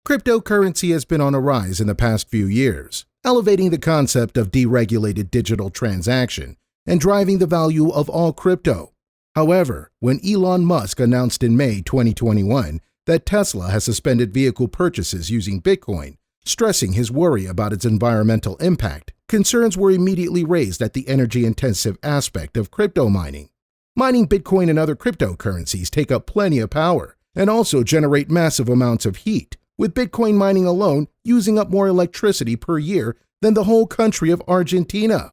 Cryptocurrency has been on a rise in the past few years, elevating the concept of deregulated digital transaction and driving the value of all crypto. However, when Elon Musk announced in May 2021 that Tesla has suspended vehicle purchases using Bitcoin, stressing his worry about its environmental impact, concerns were immediately raised at the energy-intensive aspect of crypto mining. Mining Bitcoin and other cryptocurrencies take up plenty of power and also generate massive amounts of heat, with Bitcoin mining alone using up more electricity per year than the whole country of Argentina.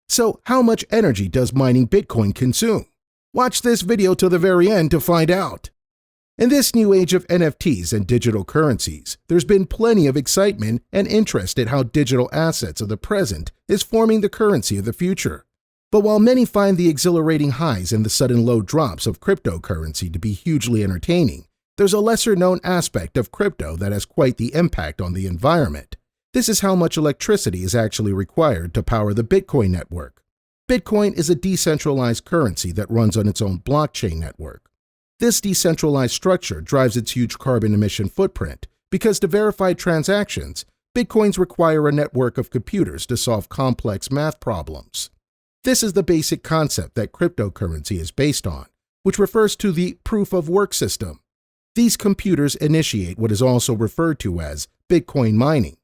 So, how much energy does mining Bitcoin consume? Watch this video till the very end to find out. In this new age of NFTs and digital currencies, there's been plenty of excitement and interest in how digital assets of the present is forming the currency of the future. But while many find the exhilarating highs and the sudden low drops of cryptocurrency to be hugely entertaining, there's a lesser-known aspect of crypto that has quite the impact on the environment. This is how much electricity is actually required to power the Bitcoin network. Bitcoin is a decentralized currency that runs on its own blockchain network. This decentralized structure drives its huge carbon emission footprint because to verify transactions, Bitcoins require a network of computers to solve complex math problems. This is the basic concept that cryptocurrency is based on, which refers to the proof-of-work system. These computers initiate what is also referred to as Bitcoin mining,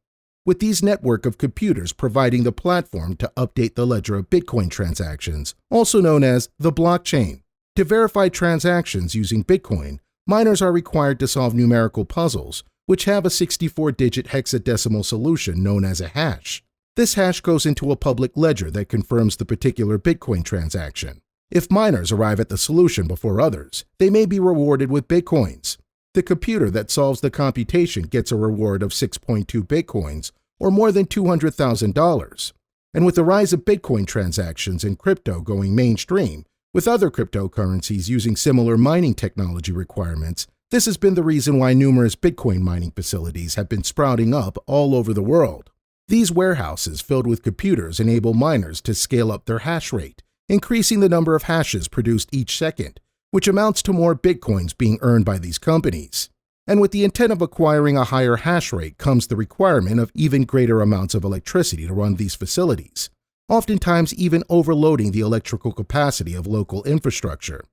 with these network of computers providing the platform to update the ledger of Bitcoin transactions, also known as the blockchain. To verify transactions using Bitcoin, miners are required to solve numerical puzzles, which have a 64-digit hexadecimal solution known as a hash. This hash goes into a public ledger that confirms the particular Bitcoin transaction. If miners arrive at the solution before others, they may be rewarded with Bitcoins. The computer that solves the computation gets a reward of 6.2 Bitcoins, or more than $200,000. And with the rise of Bitcoin transactions and crypto going mainstream, with other cryptocurrencies using similar mining technology requirements, this has been the reason why numerous Bitcoin mining facilities have been sprouting up all over the world. These warehouses filled with computers enable miners to scale up their hash rate, increasing the number of hashes produced each second, which amounts to more Bitcoins being earned by these companies. And with the intent of acquiring a higher hash rate comes the requirement of even greater amounts of electricity to run these facilities, oftentimes even overloading the electrical capacity of local infrastructure.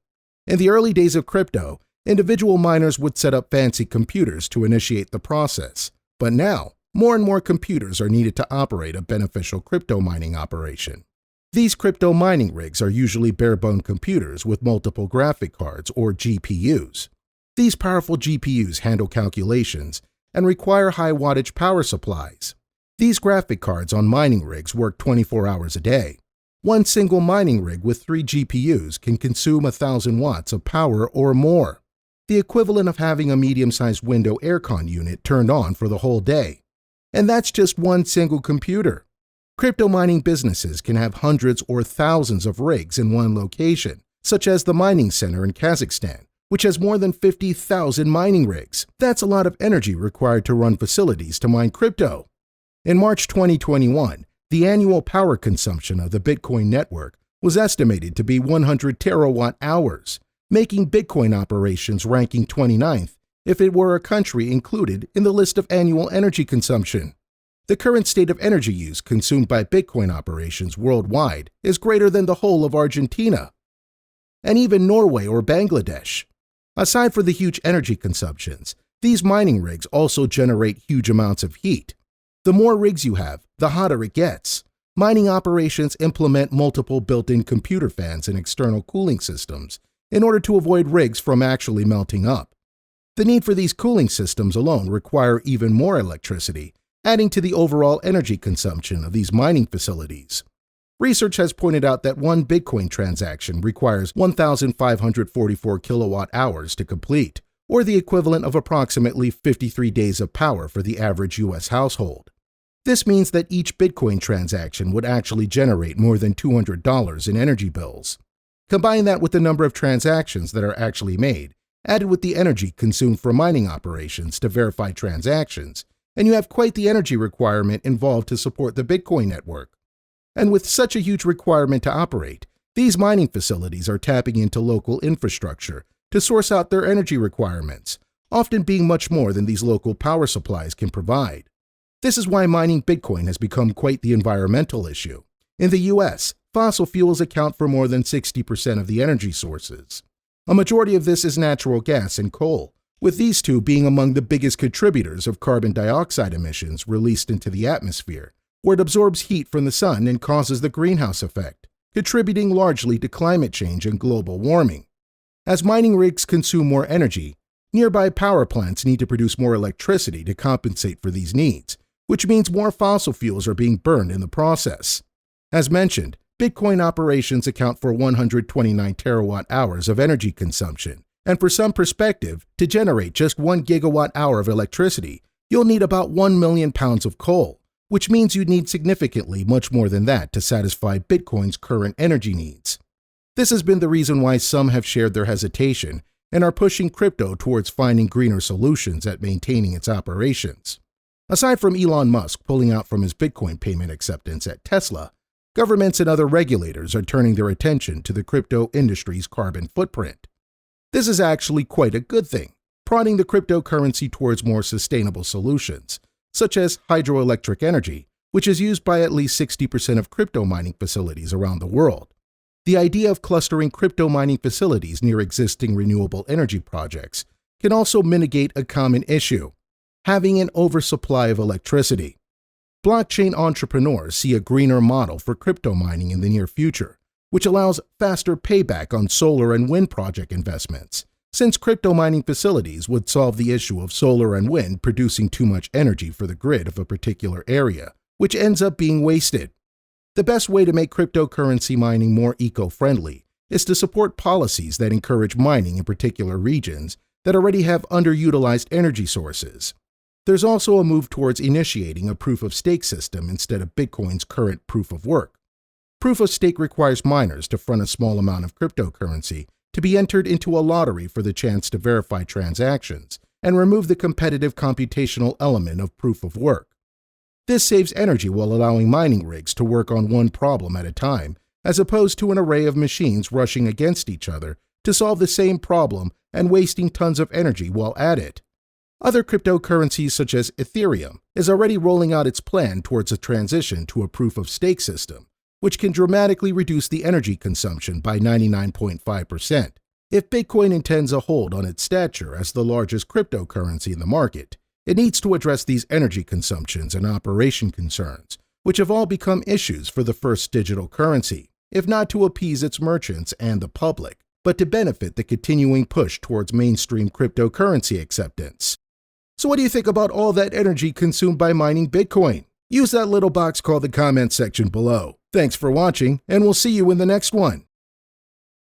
In the early days of crypto, individual miners would set up fancy computers to initiate the process, but now, more and more computers are needed to operate a beneficial crypto mining operation. These crypto mining rigs are usually bare-bone computers with multiple graphic cards, or GPUs. These powerful GPUs handle calculations and require high-wattage power supplies. These graphic cards on mining rigs work 24 hours a day. One single mining rig with 3 GPUs can consume 1,000 watts of power or more, the equivalent of having a medium-sized window aircon unit turned on for the whole day. And that's just one single computer. Crypto mining businesses can have hundreds or thousands of rigs in one location, such as the mining center in Kazakhstan, which has more than 50,000 mining rigs. That's a lot of energy required to run facilities to mine crypto. In March 2021, the annual power consumption of the Bitcoin network was estimated to be 100 terawatt hours, making Bitcoin operations ranking 29th if it were a country included in the list of annual energy consumption. The current state of energy use consumed by Bitcoin operations worldwide is greater than the whole of Argentina, and even Norway or Bangladesh. Aside from the huge energy consumptions, these mining rigs also generate huge amounts of heat. The more rigs you have, the hotter it gets. Mining operations implement multiple built-in computer fans and external cooling systems in order to avoid rigs from actually melting up. The need for these cooling systems alone require even more electricity, adding to the overall energy consumption of these mining facilities. Research has pointed out that one Bitcoin transaction requires 1,544 kilowatt hours to complete, or the equivalent of approximately 53 days of power for the average U.S. household. This means that each Bitcoin transaction would actually generate more than $200 in energy bills. Combine that with the number of transactions that are actually made, added with the energy consumed for mining operations to verify transactions, and you have quite the energy requirement involved to support the Bitcoin network. And with such a huge requirement to operate, these mining facilities are tapping into local infrastructure to source out their energy requirements, often being much more than these local power supplies can provide. This is why mining Bitcoin has become quite the environmental issue. In the US, fossil fuels account for more than 60% of the energy sources. A majority of this is natural gas and coal, with these two being among the biggest contributors of carbon dioxide emissions released into the atmosphere, where it absorbs heat from the sun and causes the greenhouse effect, contributing largely to climate change and global warming. As mining rigs consume more energy, nearby power plants need to produce more electricity to compensate for these needs, which means more fossil fuels are being burned in the process. As mentioned, Bitcoin operations account for 129 terawatt-hours of energy consumption, and for some perspective, to generate just 1 gigawatt-hour of electricity, you'll need about 1 million pounds of coal, which means you'd need significantly much more than that to satisfy Bitcoin's current energy needs. This has been the reason why some have shared their hesitation and are pushing crypto towards finding greener solutions at maintaining its operations. Aside from Elon Musk pulling out from his Bitcoin payment acceptance at Tesla, governments and other regulators are turning their attention to the crypto industry's carbon footprint. This is actually quite a good thing, prodding the cryptocurrency towards more sustainable solutions, such as hydroelectric energy, which is used by at least 60% of crypto mining facilities around the world. The idea of clustering crypto mining facilities near existing renewable energy projects can also mitigate a common issue: having an oversupply of electricity. Blockchain entrepreneurs see a greener model for crypto mining in the near future, which allows faster payback on solar and wind project investments, since crypto mining facilities would solve the issue of solar and wind producing too much energy for the grid of a particular area, which ends up being wasted. The best way to make cryptocurrency mining more eco-friendly is to support policies that encourage mining in particular regions that already have underutilized energy sources. There's also a move towards initiating a proof-of-stake system instead of Bitcoin's current proof-of-work. Proof-of-stake requires miners to front a small amount of cryptocurrency to be entered into a lottery for the chance to verify transactions and remove the competitive computational element of proof-of-work. This saves energy while allowing mining rigs to work on one problem at a time, as opposed to an array of machines rushing against each other to solve the same problem and wasting tons of energy while at it. Other cryptocurrencies such as Ethereum is already rolling out its plan towards a transition to a proof-of-stake system, which can dramatically reduce the energy consumption by 99.5%. If Bitcoin intends a hold on its stature as the largest cryptocurrency in the market, it needs to address these energy consumptions and operation concerns, which have all become issues for the first digital currency, if not to appease its merchants and the public, but to benefit the continuing push towards mainstream cryptocurrency acceptance. So what do you think about all that energy consumed by mining Bitcoin? Use that little box called the comment section below. Thanks for watching, and we'll see you in the next one.